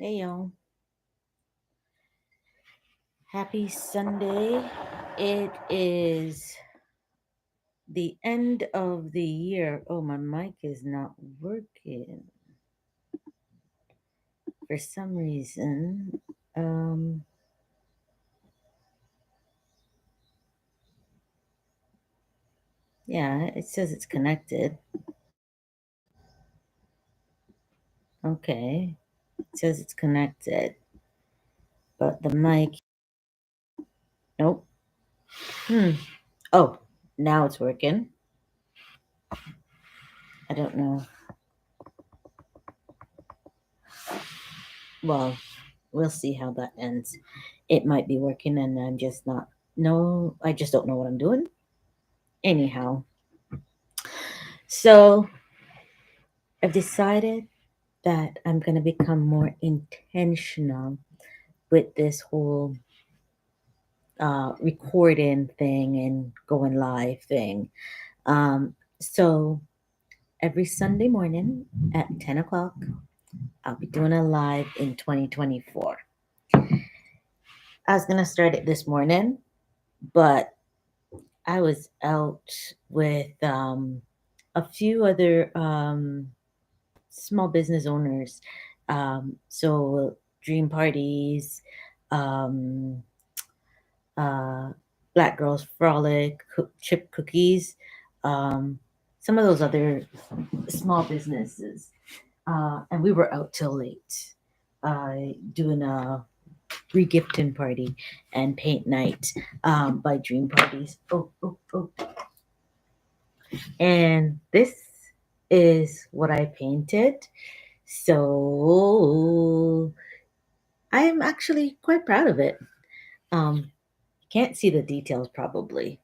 Hey y'all. Happy Sunday. It is the end of the year. Oh, my mic is not working for some reason. Yeah, it says it's connected. Okay. It says it's connected. But the mic, nope. Oh, now it's working. I don't know. Well, we'll see how that ends. It might be working and I'm just not. No, I just don't know what I'm doing. Anyhow, so I've decided that I'm going to become more intentional with this whole recording thing and going live thing. So every Sunday morning at 10 o'clock, I'll be doing a live in 2024. I was going to start it this morning, but I was out with a few other small business owners. So dream parties, um, uh, Black Girls Frolic, Chip Cookies, um, some of those other small businesses. And we were out till late doing a regifting party and paint night by Dream Parties. Oh. And this is what I painted. So I am actually quite proud of it. Can't see the details probably.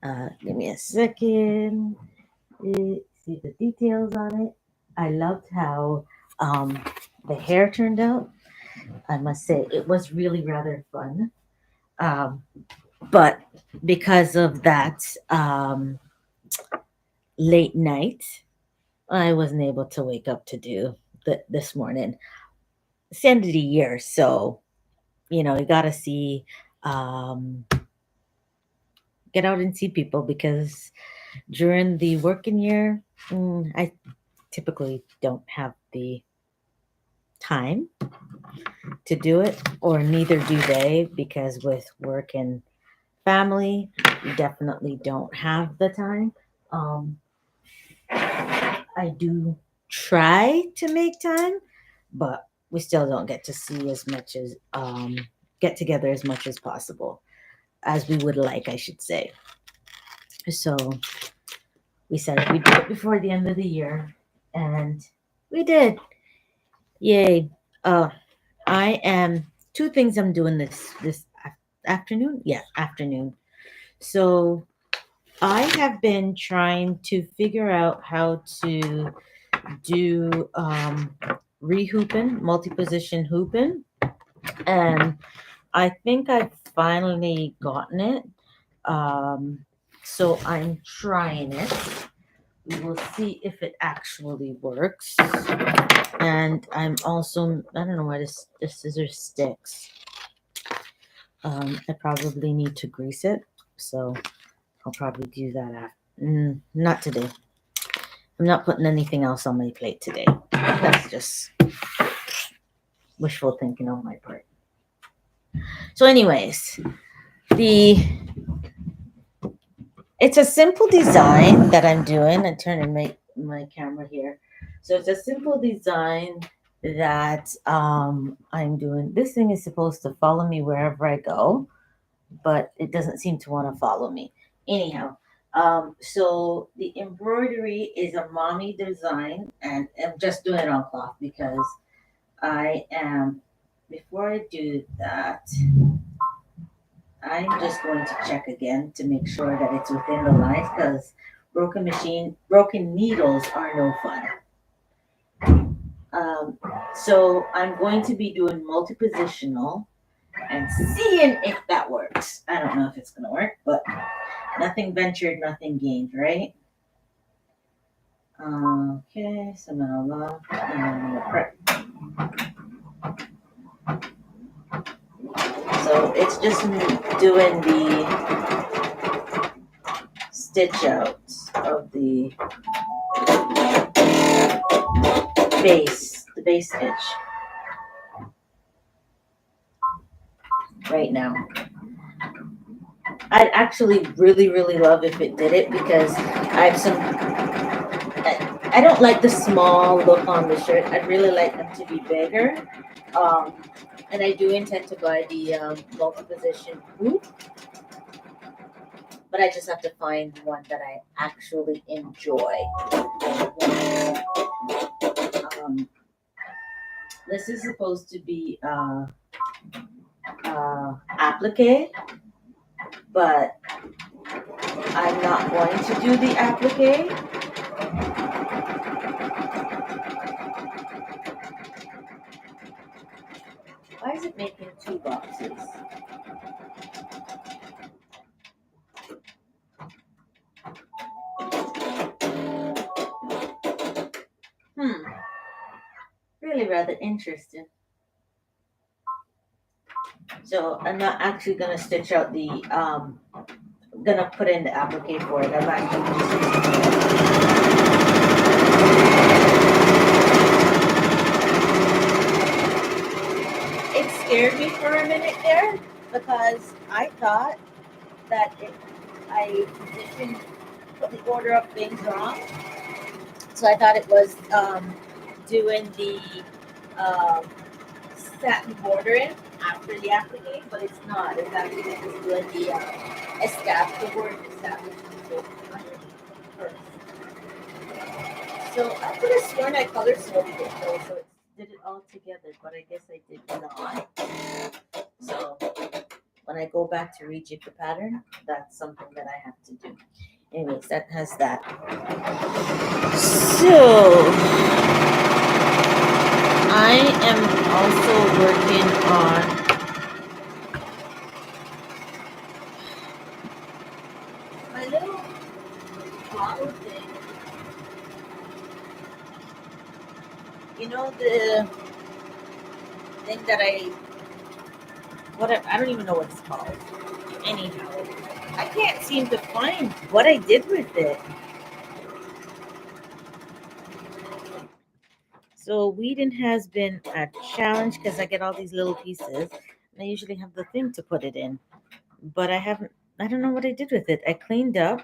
Give me a second. See the details on it. I loved how the hair turned out. I must say it was really rather fun. Um, but because of that late night, I wasn't able to wake up to do this morning. It's the end of the year, so you got to see, um, get out and see people because during the working year, I typically don't have the time to do it, or neither do they, because with work and family, you definitely don't have the time. Um, I do try to make time, but we still don't get to see as much as get together as much as possible as we would like, I should say. So we said we'd do it before the end of the year, and we did. Yay! Uh, I am two things I'm doing this afternoon. Yeah, afternoon. So I have been trying to figure out how to do rehooping, multi-position hooping, and I think I've finally gotten it. Um, so I'm trying it. We will see if it actually works. And I'm also, I don't know why this scissors sticks. I probably need to grease it, so I'll probably do that not today. I'm not putting anything else on my plate today. That's just wishful thinking on my part. So, anyways, it's a simple design that I'm doing. I'm turning my camera here. So it's a simple design that I'm doing. This thing is supposed to follow me wherever I go, but it doesn't seem to want to follow me. Anyhow, so the embroidery is a mommy design, and I'm just doing it on cloth because I am. Before I do that, I'm just going to check again to make sure that it's within the lines because broken needles are no fun. So I'm going to be doing multi-positional and seeing if that works. I don't know if it's going to work, but nothing ventured, nothing gained, right? Okay, so now I'm going to prep. So it's just doing the stitch outs of the base stitch right now. I'd actually really love if it did it because I have some. I don't like the small look on the shirt. I'd really like them to be bigger. And I do intend to buy the multi-position boot, but I just have to find one that I actually enjoy. This is supposed to be applique, but I'm not going to do the applique. Why is it making two boxes? Really rather interesting. So I'm not actually gonna stitch out the gonna put in the applique for it. I'm actually It scared me for a minute there because I thought that I didn't put the order of things wrong. So I thought it was doing the satin bordering after the applique, but it's not. It's actually just doing the the word establishment first. So I could have sworn I color coded it though, so it did it all together, but I guess I did not. So when I go back to rejig the pattern, that's something that I have to do. Anyways, that has that. So I am also working on my little bottle thing. You know the thing that I don't even know what it's called. Anyhow, I can't seem to find what I did with it. So weeding has been a challenge because I get all these little pieces and I usually have the thing to put it in. But I don't know what I did with it. I cleaned up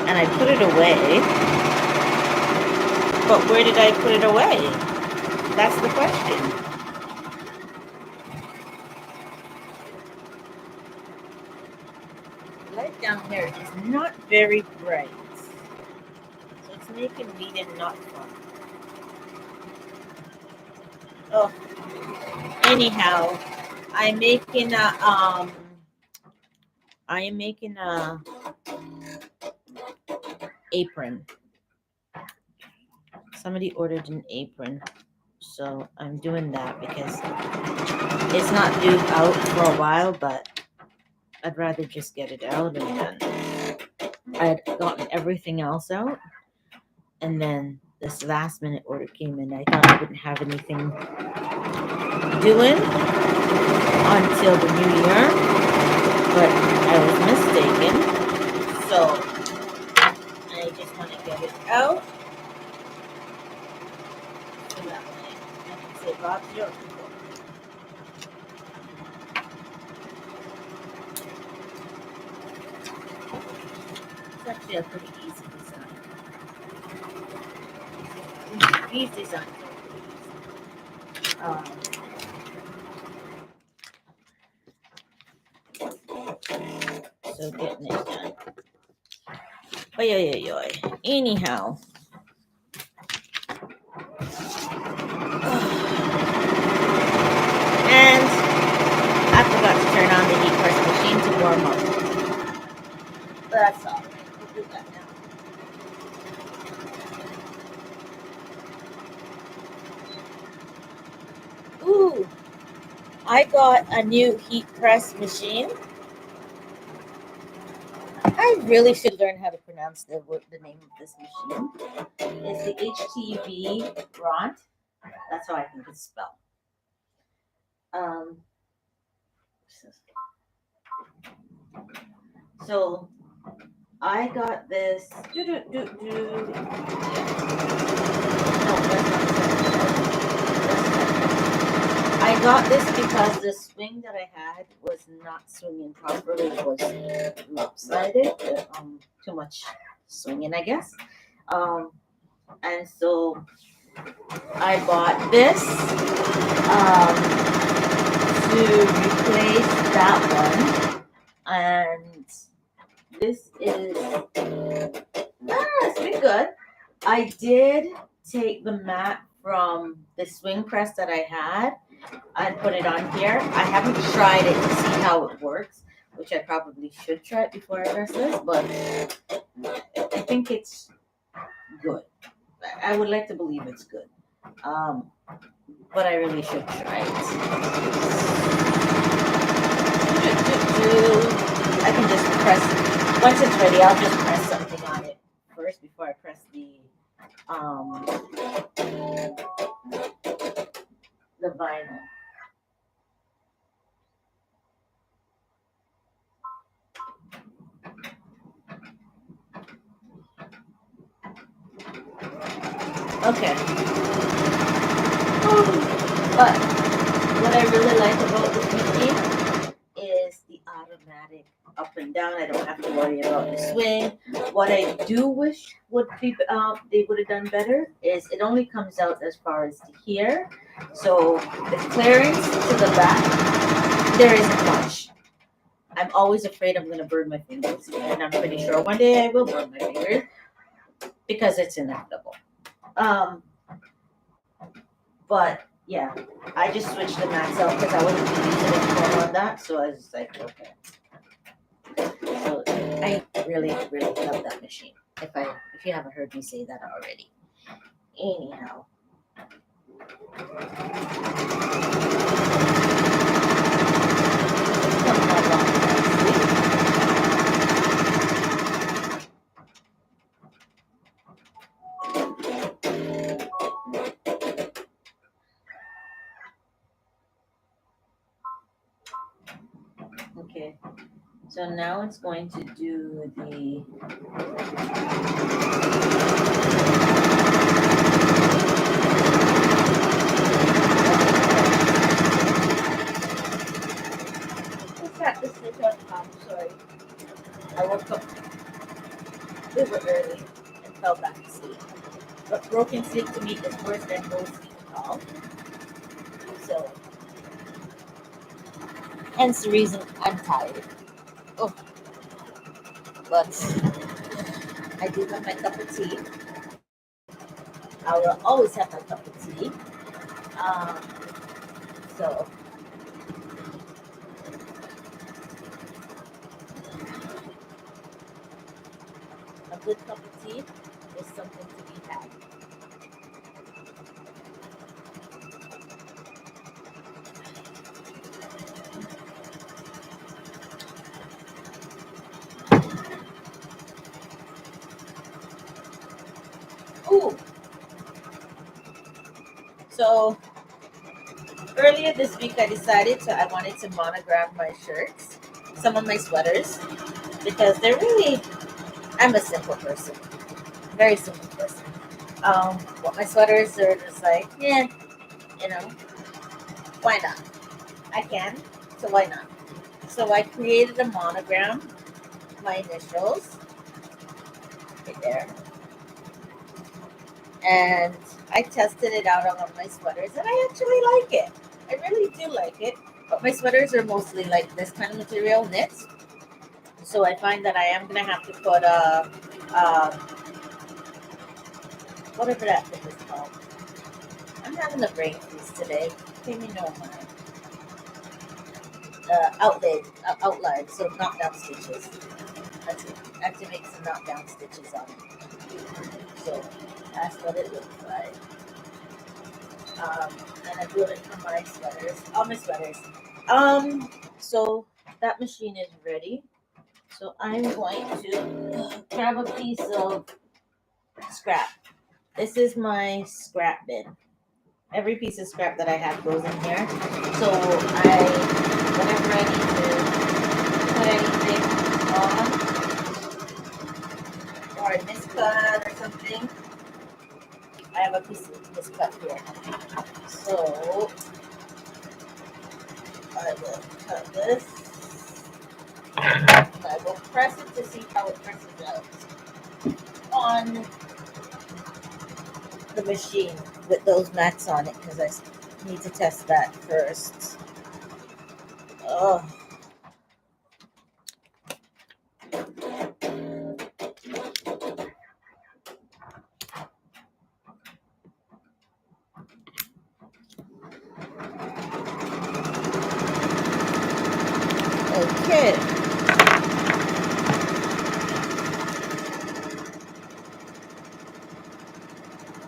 and I put it away. But where did I put it away? That's the question. The light down here is not very bright. So it's making reading not fun. Oh, anyhow, I'm making a I am making a apron. Somebody ordered an apron, so I'm doing that because it's not due out for a while, but I'd rather just get it out and then I'd gotten everything else out, and then this last minute order came in. I thought I wouldn't have anything doing until the new year, but I was mistaken. So I just want to get it out so that way I can say Bob's yours. It's actually a pretty easy design. These designs are so getting it done. Oy. Anyhow. And I forgot to turn on the heat press machine to warm up. But that's all. We'll do that now. Ooh, I got a new heat press machine. I really should learn how to pronounce the name of this machine. It's the HTV Bront That's how I think it's spelled. So I got this. No, that's not I got this because the swing that I had was not swinging properly. It was lopsided. Too much swinging, I guess. And so I bought this to replace that one. And this is, it's been good. I did take the mat from the swing press that I had and put it on here. I haven't tried it to see how it works, which I probably should try it before I press this, but I think it's good. I would like to believe it's good. But I really should try it. I can just press, once it's ready, I'll just press something on it first before I press the vinyl. Okay. But what I really like about this machine is the automatic up and down. I don't have to worry about the swing. What I do wish would be they would have done better is it only comes out as far as to here. So the clearance to the back, there isn't much. I'm always afraid I'm going to burn my fingers, and I'm pretty sure one day I will burn my fingers because it's inevitable. But yeah, I just switched the mats out because I wasn't using it for on that, so I was like, okay. So I really, really love that machine. If you haven't heard me say that already. Anyhow. Okay, so now it's going to do the sorry. I woke up super early and fell back asleep. But broken sleep to me is worse than no sleep at all. So hence the reason I'm tired. Oh, but I do have my cup of tea. I will always have my cup of tea. So a good cup of tea is something to be had. Ooh. So earlier this week I decided I wanted to monogram my shirts, some of my sweaters, because they're really, I'm a simple person. Very simple person. But my sweaters are just like, yeah, why not? I can, so why not? So I created a monogram, my initials, right there. And I tested it out on one of my sweaters, and I actually like it. I really do like it. But my sweaters are mostly like this kind of material, knits. So I find that I am going to have to put whatever that thing is called. I'm having a brain freeze today. Pay me no mind. Outline, so knockdown stitches. That's it. I have to make some knockdown stitches on it. So that's what it looks like. And I do it for my sweaters, all my sweaters. So that machine is ready. So I'm going to grab a piece of scrap. This is my scrap bin. Every piece of scrap that I have goes in here. So whenever I need to put anything on or a miscut or something, I have a piece of miscut here. So I will cut this. I will press it to see how it presses out on the machine with those mats on it because I need to test that first. Oh. Okay.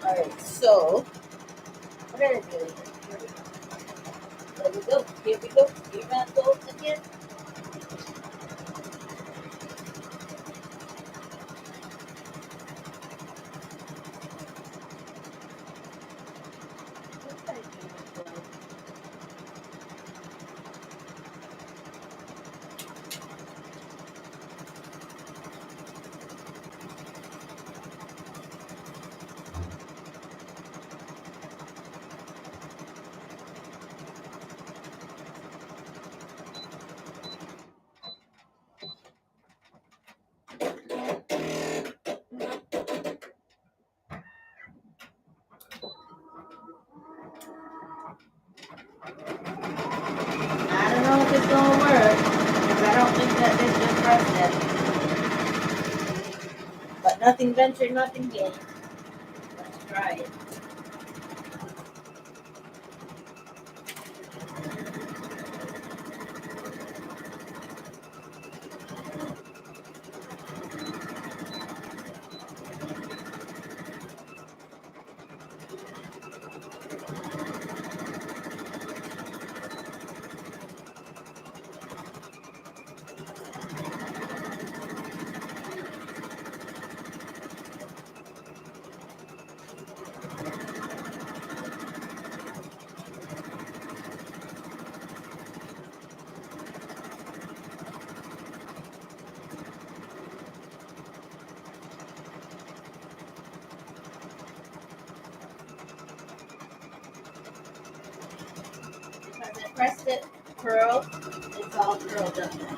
Alright, so what did I do? Here we go. There we go. Here we go. Here that goes again. What did I do with those? I don't know if it's gonna work because I don't think that this just pressed it. But nothing ventured, nothing gained. Let's try it. Because I pressed it, curled, it's all curled up now.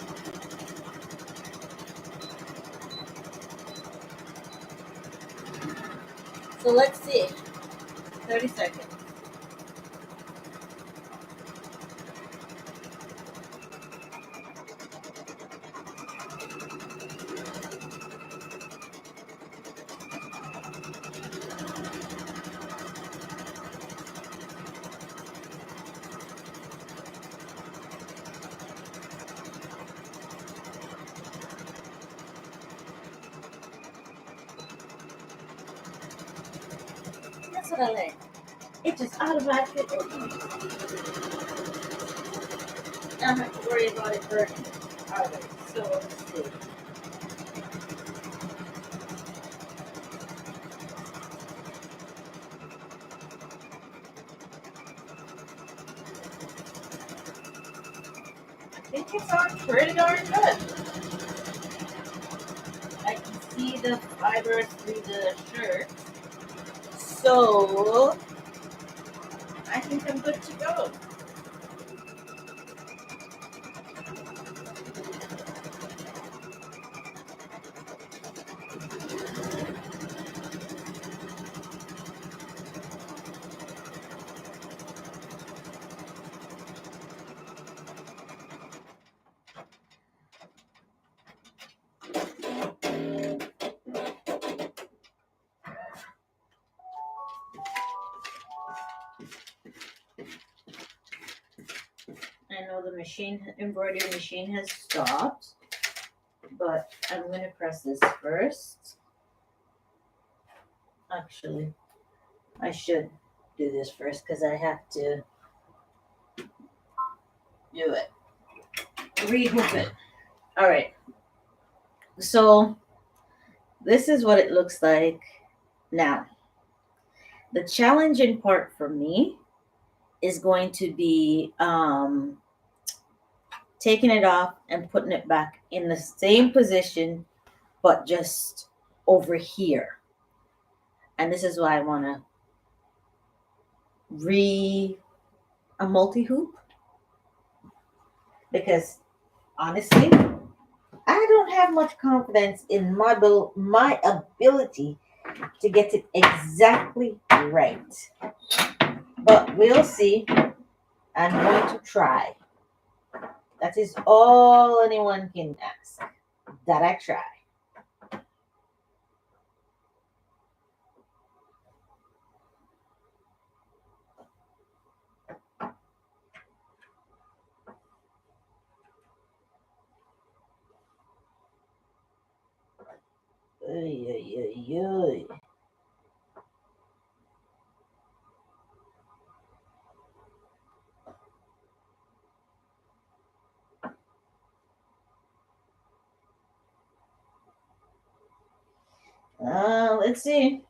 So let's see. 30 seconds. That's what I like. It just automatically opens. I don't have to worry about it burning. Alright, so let's see. I think it's on pretty darn good. I can see the fibers through the shirt. So I think I'm good to go. I know the embroidery machine has stopped, but I'm going to press this first. Actually, I should do this first because I have to do it. Rehook it. All right. So this is what it looks like now. The challenging part for me is going to be taking it off and putting it back in the same position, but just over here. And this is why I want to a multi-hoop, because honestly, I don't have much confidence in my ability to get it exactly right. But we'll see. I'm going to try. That is all anyone can ask. That I try. Oy, oy, oy, oy. Let's see.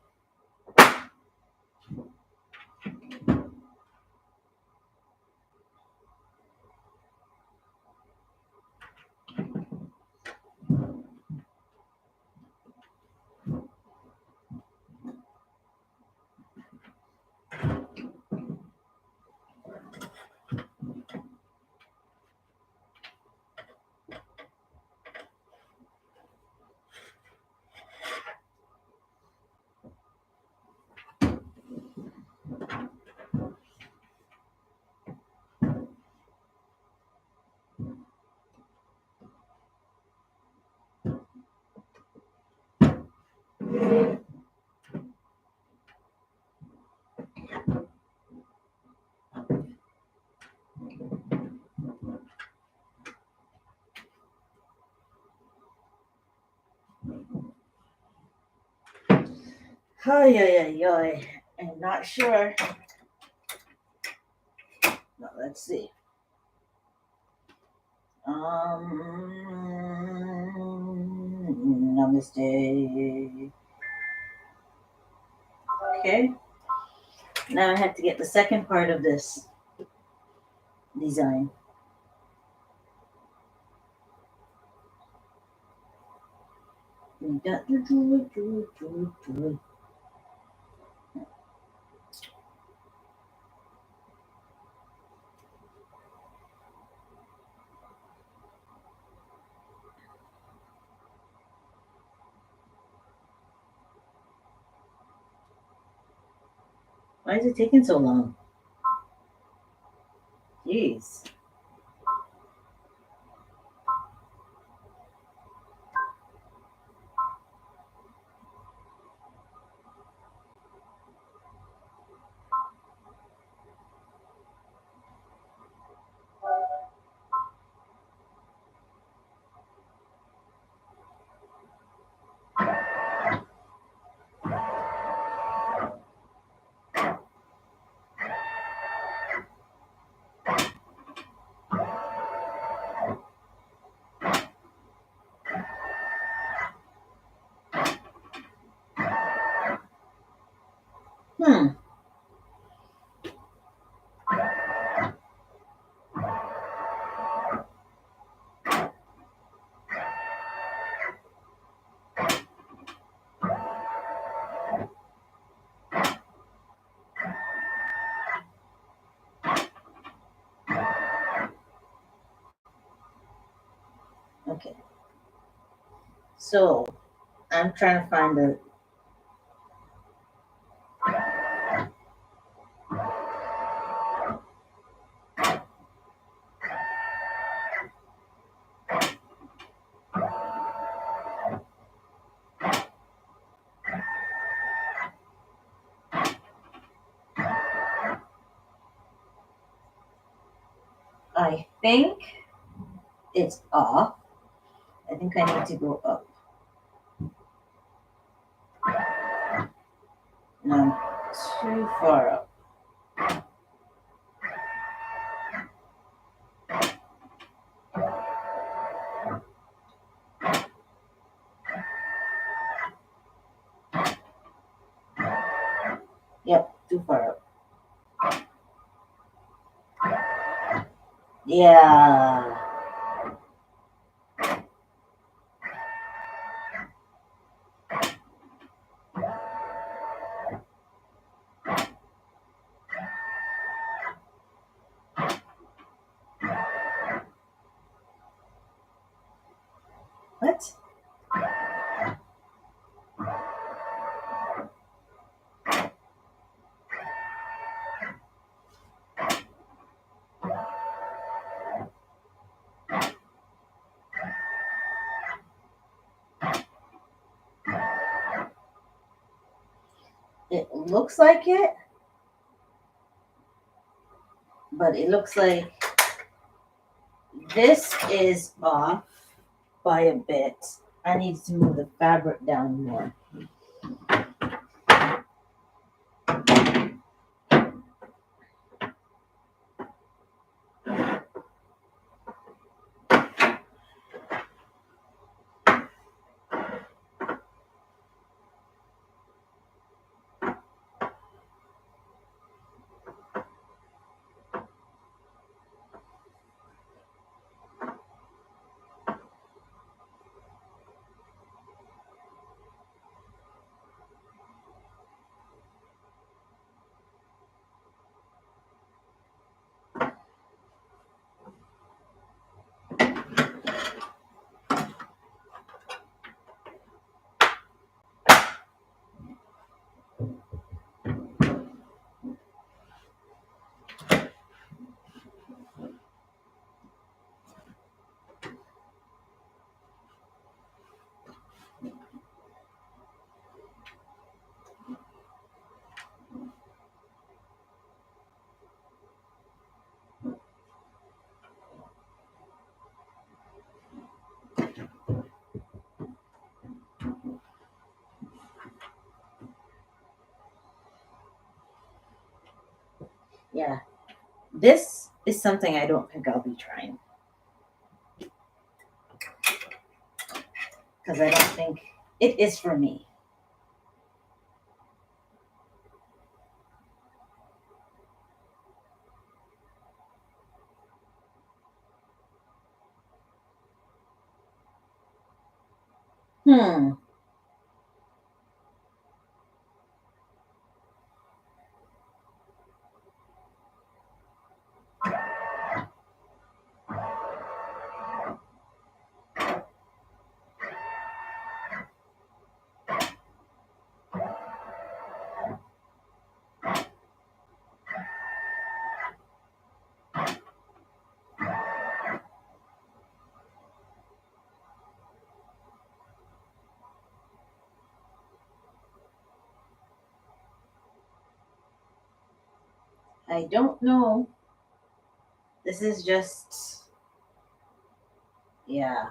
Oy, oy, oy, oy. I'm not sure. No, let's see. Namaste. Okay. Now I have to get the second part of this design. Why is it taking so long? Jeez. Hmm. Okay. So I'm trying to find the. I think it's off. I think I need to go up. No, I'm too far up. Yep. too far up. Yeah. What? It looks like it, but it looks like this is off by a bit. I need to move the fabric down more. Yeah. This is something I don't think I'll be trying. Because I don't think it is for me. Hmm. I don't know. This is just, yeah.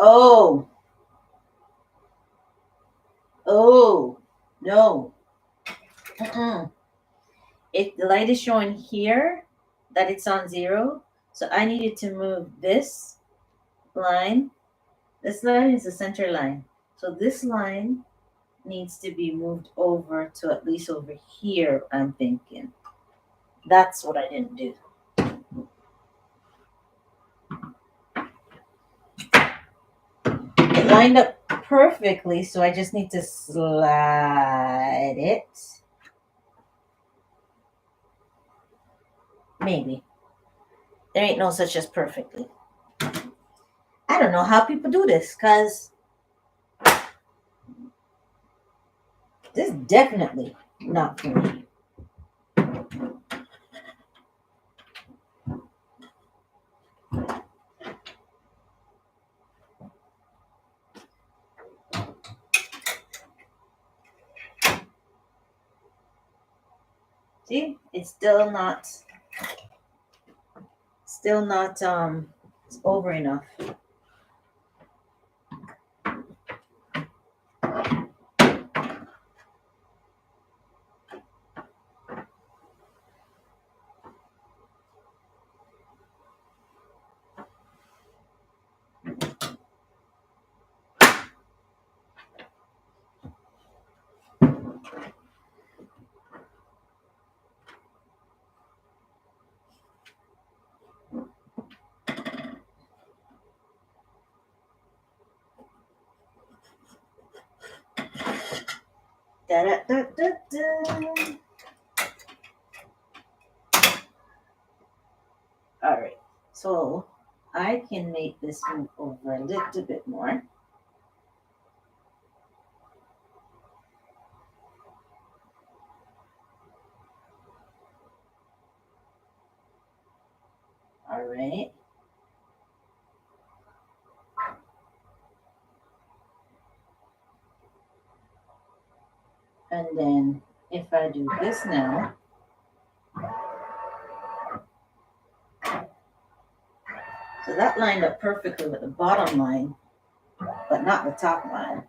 Oh, oh, no. Mm-mm. The light is showing here that it's on 0. So I needed to move this line. This line is the center line. So this line needs to be moved over to at least over here, I'm thinking. That's what I didn't do. It lined up perfectly, so I just need to slide it. Maybe. There ain't no such as perfectly. I don't know how people do this, because this is definitely not for me. See, it's still not Still not over enough. Da, da, da, da, da. All right, so I can make this move over a little bit more. All right. And then if I do this now, so that lined up perfectly with the bottom line, but not the top line.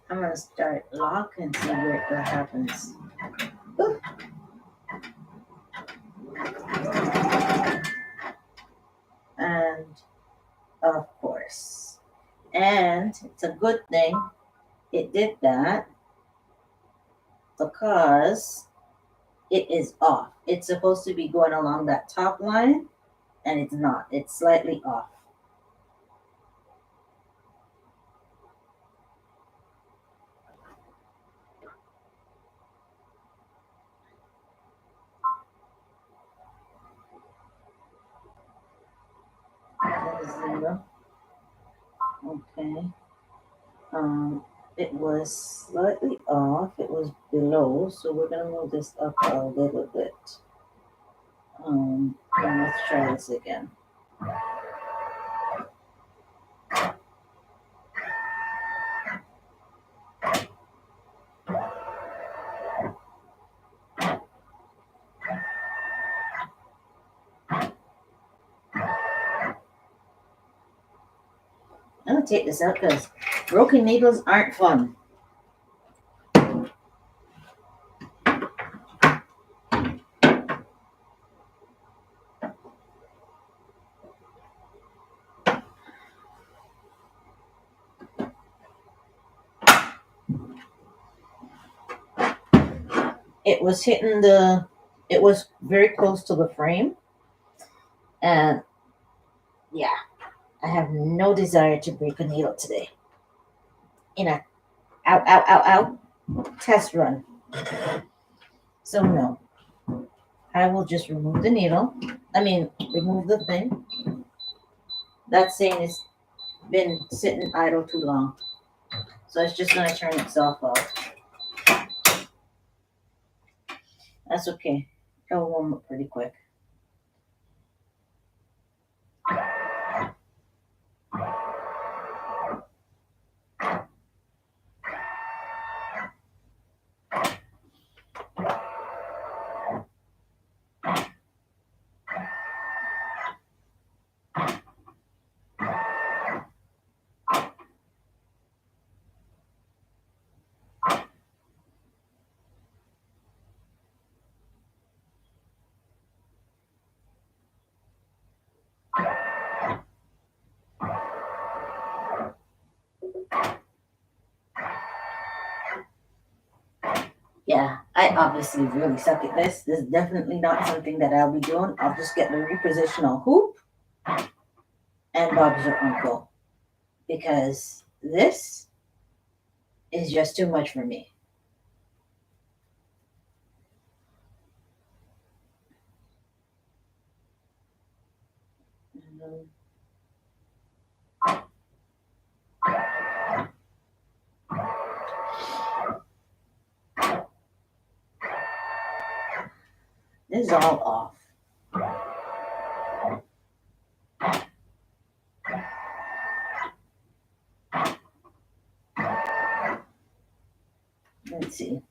I'm gonna start lock and see what happens. Ooh. And of course, and it's a good thing it did that because it is off. It's supposed to be going along that top line, and it's not. It's slightly off. Zero. Okay. It was slightly off. It was below, so we're gonna move this up a little bit. And let's try this again. I'm gonna take this out because broken needles aren't fun. It was hitting it was very close to the frame. And yeah, I have no desire to break a needle today. In a test run. So no, I will just remove the needle. Remove the thing. That saying has been sitting idle too long. So it's just gonna turn itself off. That's okay. It'll warm up pretty quick. Yeah, I obviously really suck at this. This is definitely not something that I'll be doing. I'll just get the repositional hoop and Bob's your uncle. Because this is just too much for me. This is all off. see.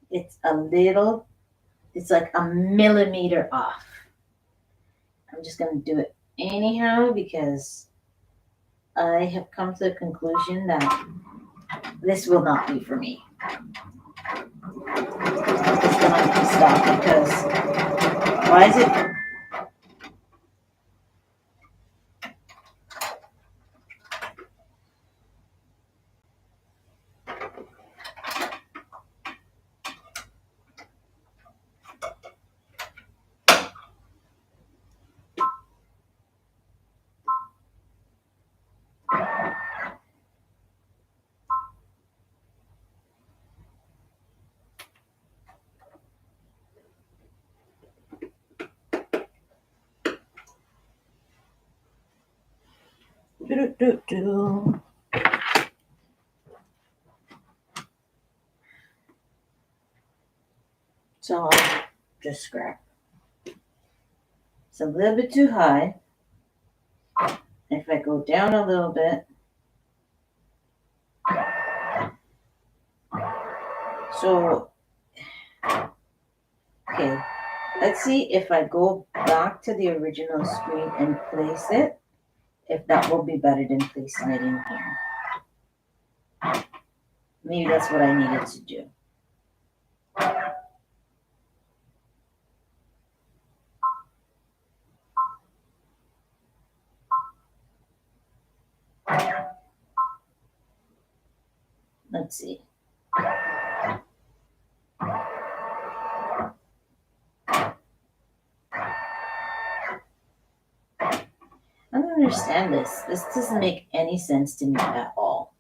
It's a little, it's like a millimeter off. I'm just going to do it anyhow because I have come to the conclusion that this will not be for me. It's going to stop because why is it? So I'll just scrap. It's a little bit too high. If I go down a little bit, so, okay, let's see if I go back to the original screen and place it, if that will be better than placing it in here. Maybe that's what I needed to do. Let's see. I don't understand this. This doesn't make any sense to me at all.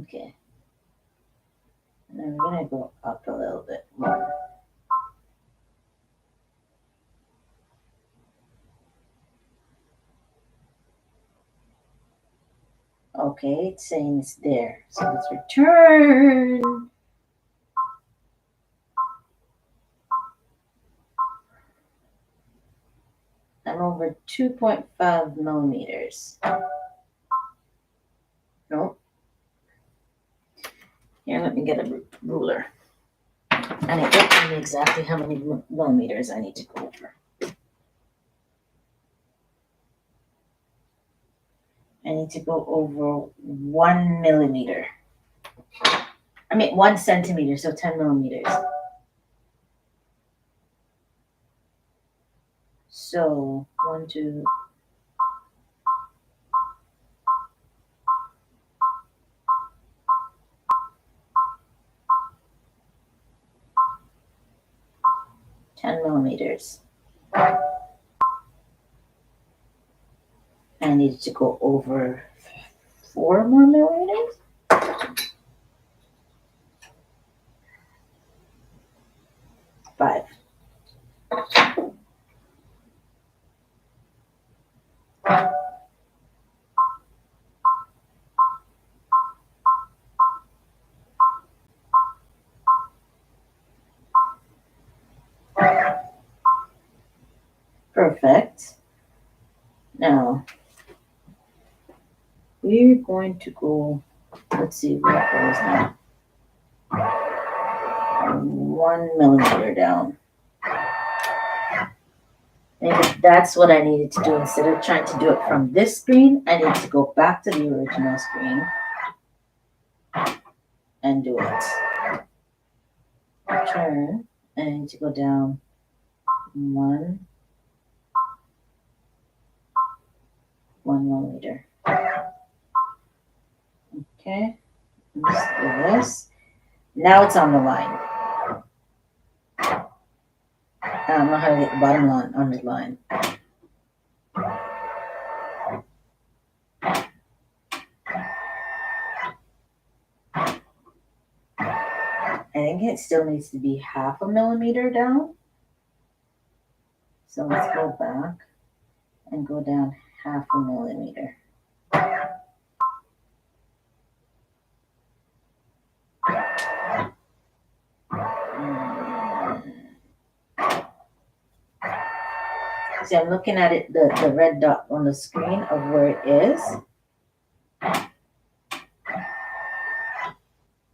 Okay. And then we're going to go up a little bit more. Okay, it's saying it's there. So let's return. I'm over 2.5 millimeters. Nope. Here, let me get a ruler. And it will tell me exactly how many millimeters I need to go over. I need to go over 1 millimeter. I mean 1 centimeter, so 10 millimeters. So 1, 2. Millimeters. I need to go over 4 more millimeters. 5. Perfect. Now, we're going to go, let's see where it goes now. 1 millimeter down. Maybe that's what I needed to do. Instead of trying to do it from this screen, I need to go back to the original screen and do it. Turn, and I need to go down 1 millimeter. Okay, let's do this. Now it's on the line. I don't know how to get the bottom line on the line. I think it still needs to be 0.5 millimeter down. So let's go back and go down 0.5 millimeter. See, I'm looking at it, the red dot on the screen of where it is.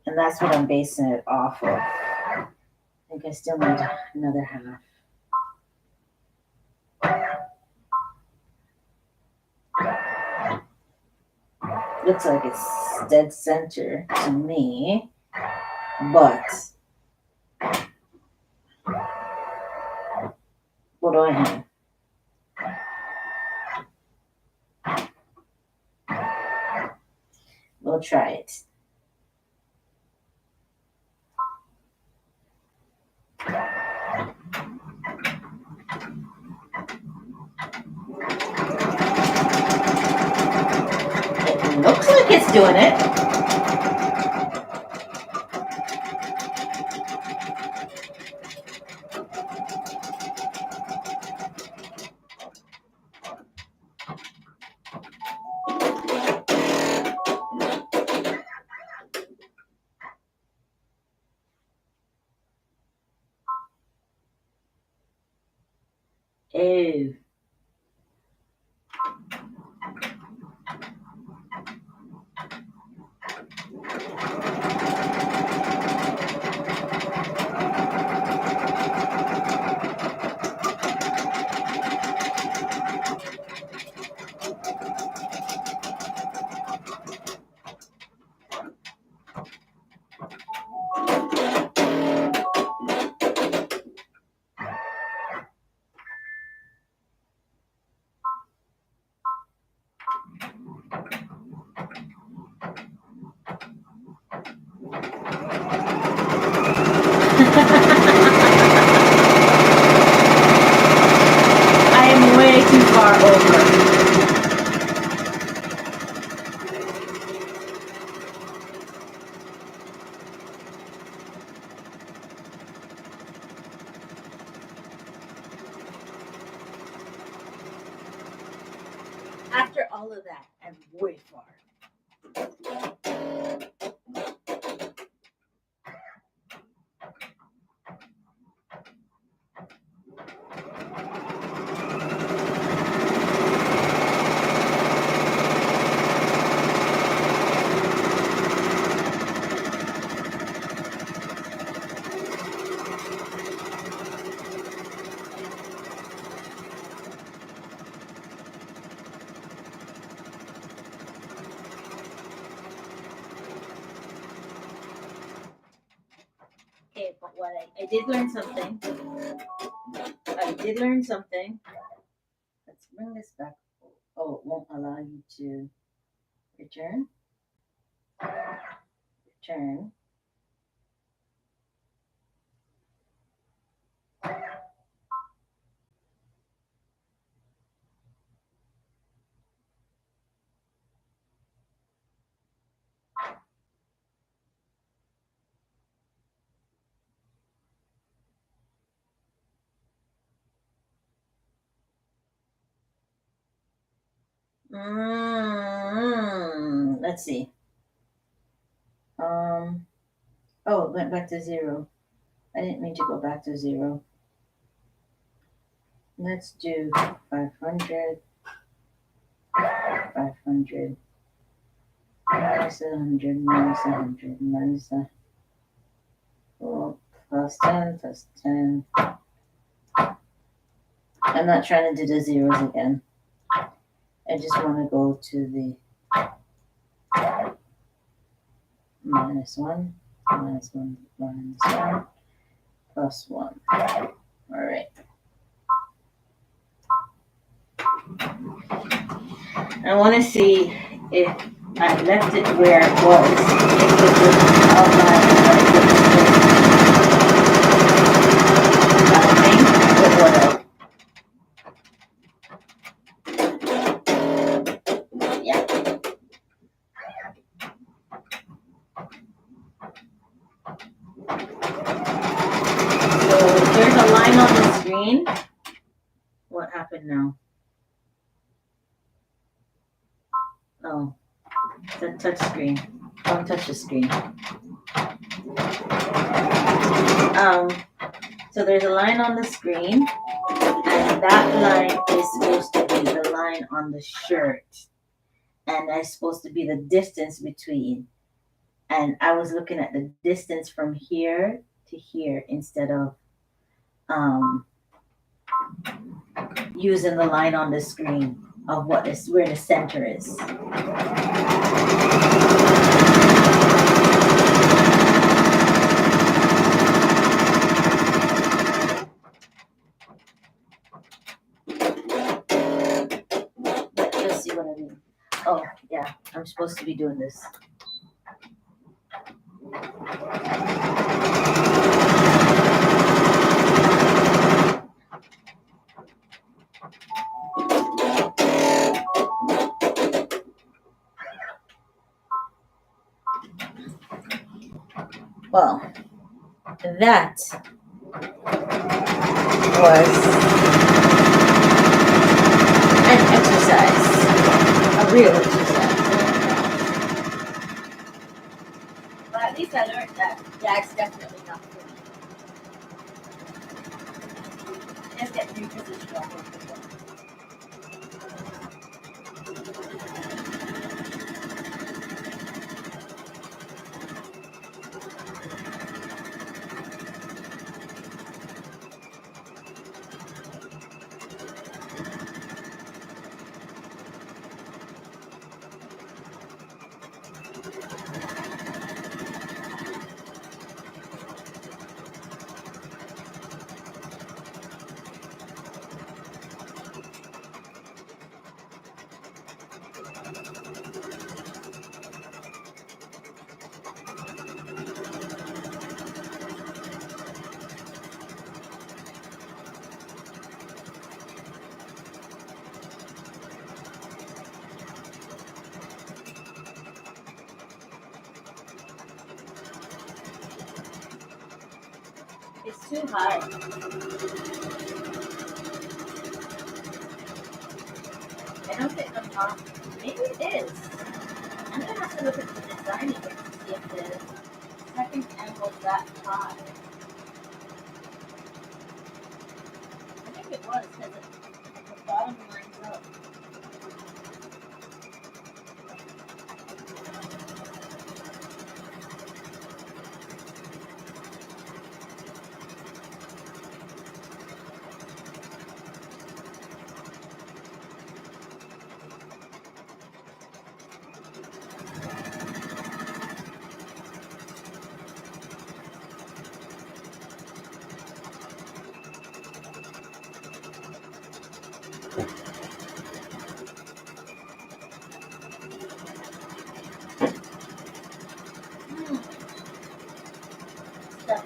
And that's what I'm basing it off of. I think I still need another half. Looks like it's dead center to me, but what do I have? We'll try it. It looks like it's doing it. Oh. I am way too far over. After all of that, I'm way far. Okay, but what I did learn something. Let's bring this back. Oh, it won't allow you to return. Return. Let's see. Oh, it went back to 0. I didn't mean to go back to 0. Let's do 500. 500. Minus 100. Minus 100. Minus a. Oh, plus 10. Plus 10. I'm not trying to do the zeros again. I just want to go to the minus 1, minus 1, minus 1, plus 1. All right. I want to see if I left it where it was, if it would outline what it looks like. I think it would have. Yeah. So there's a line on the screen. What happened now? Oh, it's a touch screen. Don't touch the screen. So there's a line on the screen, and that line is supposed to be the line on the shirt, and that's supposed to be the distance between. And I was looking at the distance from here to here instead of um, using the line on the screen of what is where the center is. You'll see what I mean. Oh, yeah, I'm supposed to be doing this. Well, that was an exercise, a real exercise. But at least I learned that. Yeah, it's definitely not for me. Just get repositioned off of the book. It's too high. I don't think I'm off. Maybe it is. I'm gonna have to look at the design again to see if the second angle's that high. I think it was because the bottom lines up. Stuff.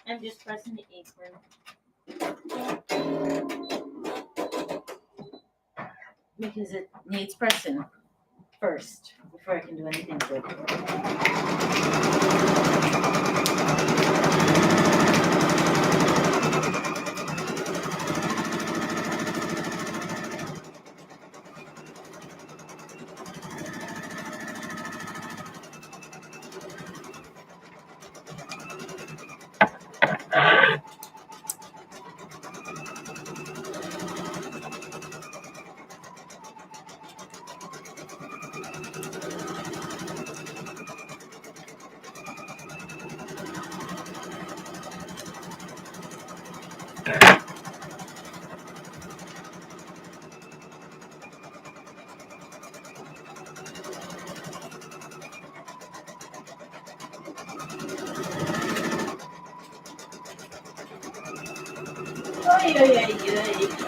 I'm just pressing the apron. Because it needs pressing first before I can do anything to it.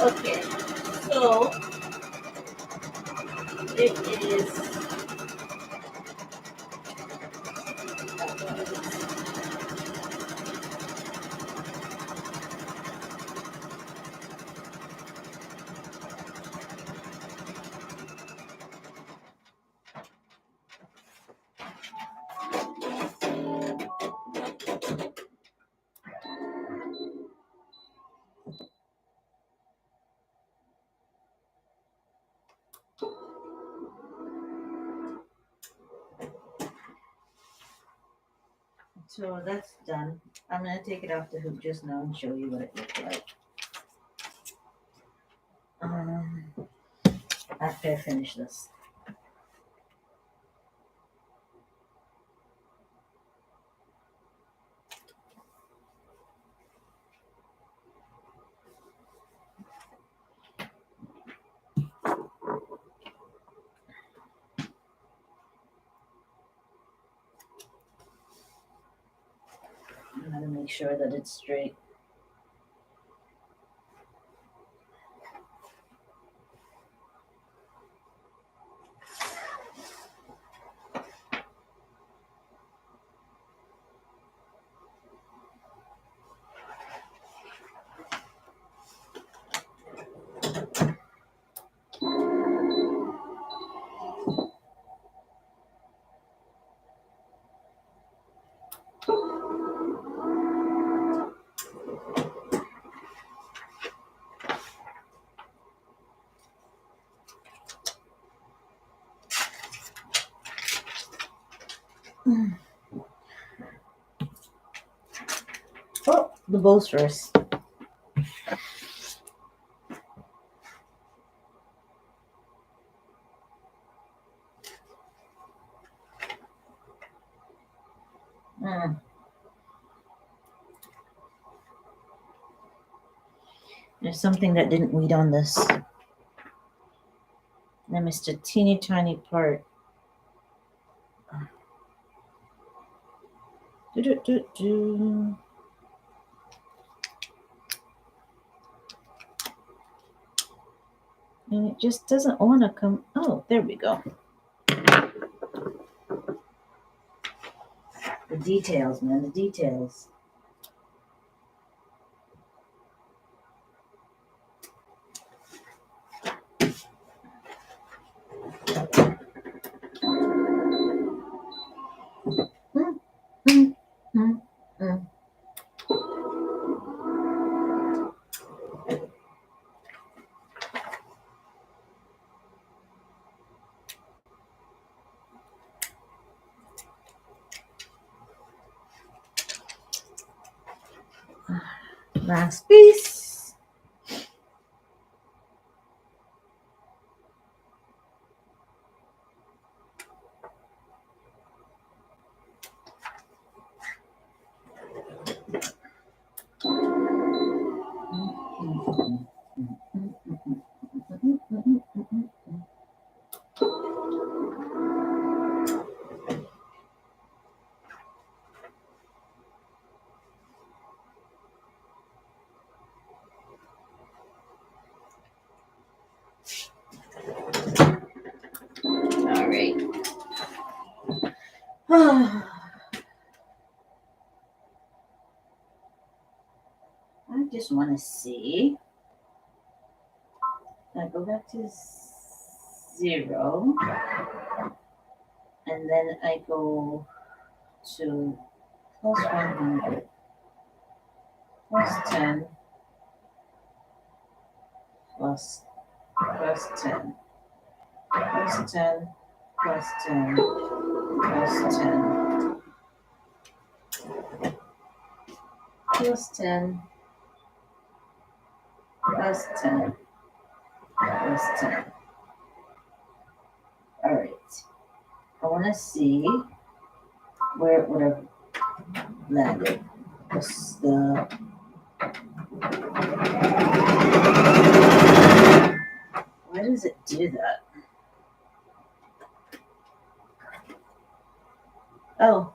Okay, so it is. So that's done. I'm going to take it off the hoop just now and show you what it looks like. After I finish this. I'm going to make sure that it's straight. Oh, the bows first. There's something that didn't weed on this. I missed a teeny tiny part. Do. And it just doesn't want to come. Oh, there we go. The details, man, the details. Last piece. All right. I just want to see. I go back to 0, and then I go to plus 100, plus 10, plus 10, plus 10, plus 10, plus 10, plus 10, plus 10, plus 10. All right. I want to see where it would have landed. Why does it do that? Oh.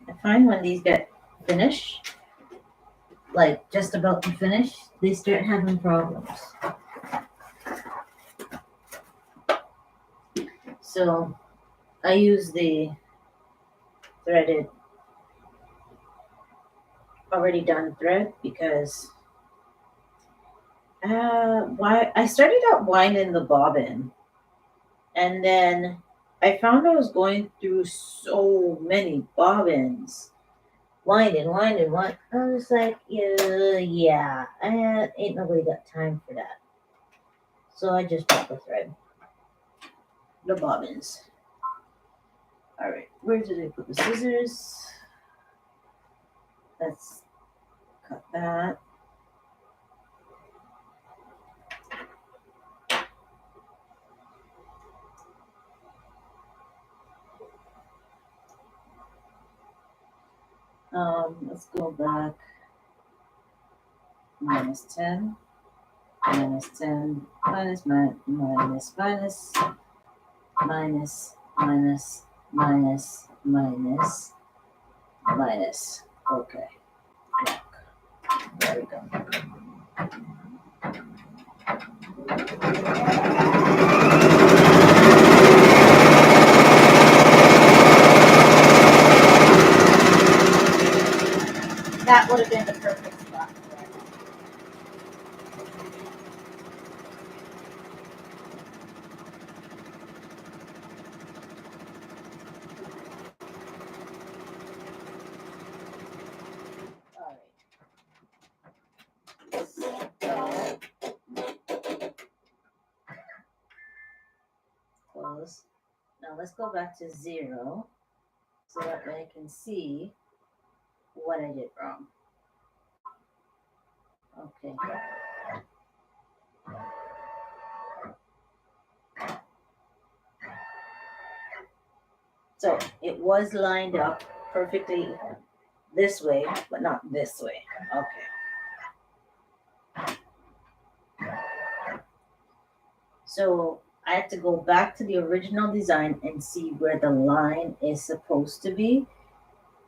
I find when these get finished, like just about to finish, they start having problems. So I use the threaded, already done thread because why I started out winding the bobbin, and then I found I was going through so many bobbins, winding. I was like, yeah, ain't nobody got time for that. So I just bought the thread, the bobbins. All right, where did I put the scissors? Let's cut that. Let's go back. -10, -10, minus, minus, minus, minus, minus, minus, minus, minus. Okay. There we go. That would have been the perfect spot. All right. Close. Now let's go back to 0 so that way I can see what I did wrong. Okay. So it was lined up perfectly this way, but not this way. Okay. So I have to go back to the original design and see where the line is supposed to be,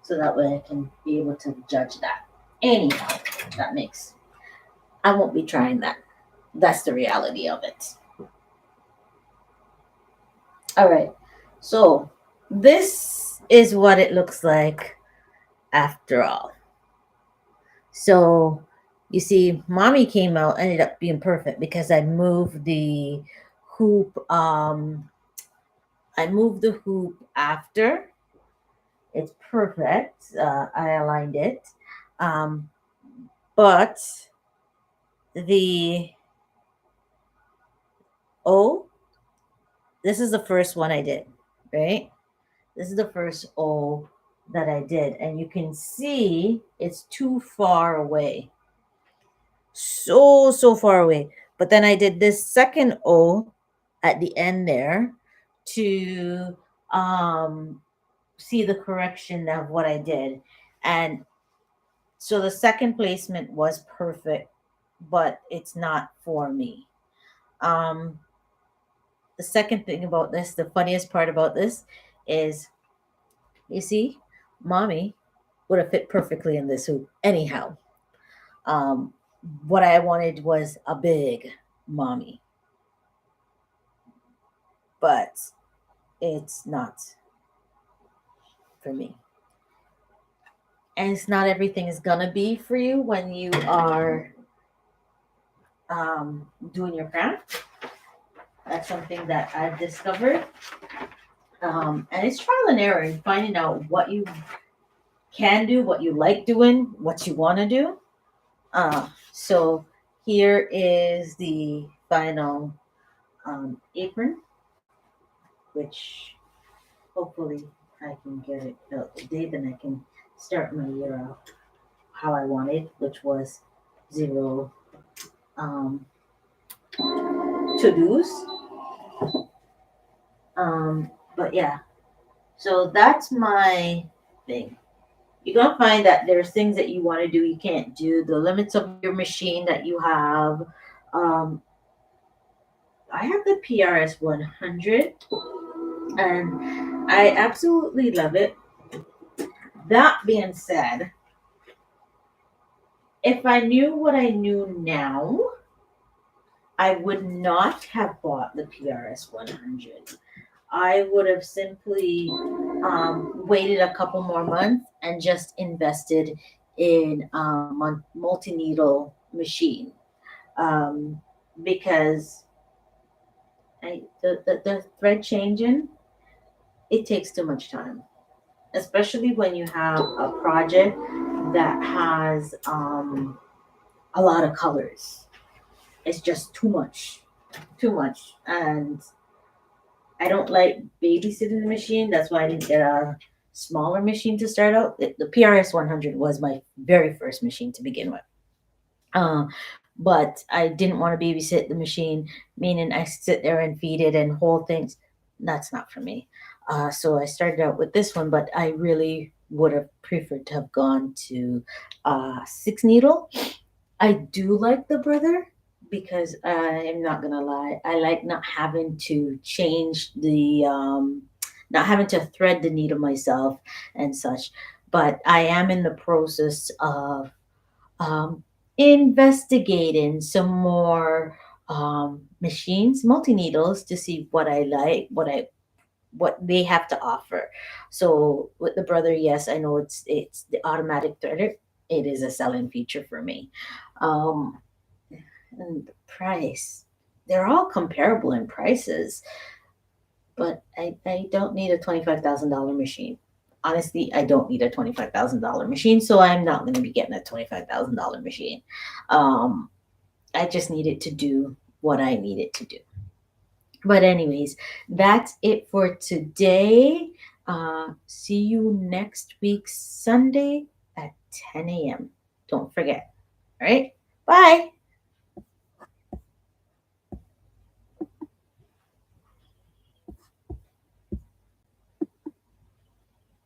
so that way I can be able to judge that. Anyhow, I won't be trying that. That's the reality of it. All right. So this is what it looks like after all. So you see, mommy came out, ended up being perfect because I moved the hoop. I moved the hoop after. It's perfect. I aligned it. But the O, this is the first one I did, right? This is the first O that I did. And you can see it's too far away. So far away. But then I did this second O at the end there to see the correction of what I did. And so the second placement was perfect, but it's not for me. The second thing about this, the funniest part about this is, you see, mommy would have fit perfectly in this hoop anyhow. What I wanted was a big mommy, but it's not for me. And it's not everything is gonna be for you when you are doing your craft. That's something that I've discovered. And it's trial and error and finding out what you can do, what you like doing, what you want to do. So here is the final apron, which hopefully I can get it out today. Then I can start my year off how I wanted, which was 0 to-dos. But yeah, so that's my thing. You're gonna find that there's things that you want to do you can't do. The limits of your machine that you have. I have the PRS 100, and I absolutely love it. That being said, if I knew what I knew now, I would not have bought the PRS 100. I would have simply waited a couple more months and just invested in a multi-needle machine, because the thread changing, it takes too much time, especially when you have a project that has a lot of colors. It's just too much, and I don't like babysitting the machine. That's why I didn't get a smaller machine to start out. The PRS 100 was my very first machine to begin with. Uh, but I didn't want to babysit the machine, meaning I sit there and feed it and hold things. That's not for me. So I started out with this one, but I really would have preferred to have gone to 6 needle. I do like the brother because I am not gonna lie. I like not having to change not having to thread the needle myself and such. But I am in the process of um, investigating some more machines, multi needles, to see what I like, what they have to offer. So with the brother, yes, I know it's the automatic threader. It is a selling feature for me. Um, and the price, they're all comparable in prices, but I don't need a $25,000 machine. Honestly, I don't need a $25,000 machine, so I'm not going to be getting a $25,000 machine. Um, I just need it to do what I need it to do. But anyways, that's it for today. See you next week, Sunday at 10 a.m. Don't forget. All right. Bye.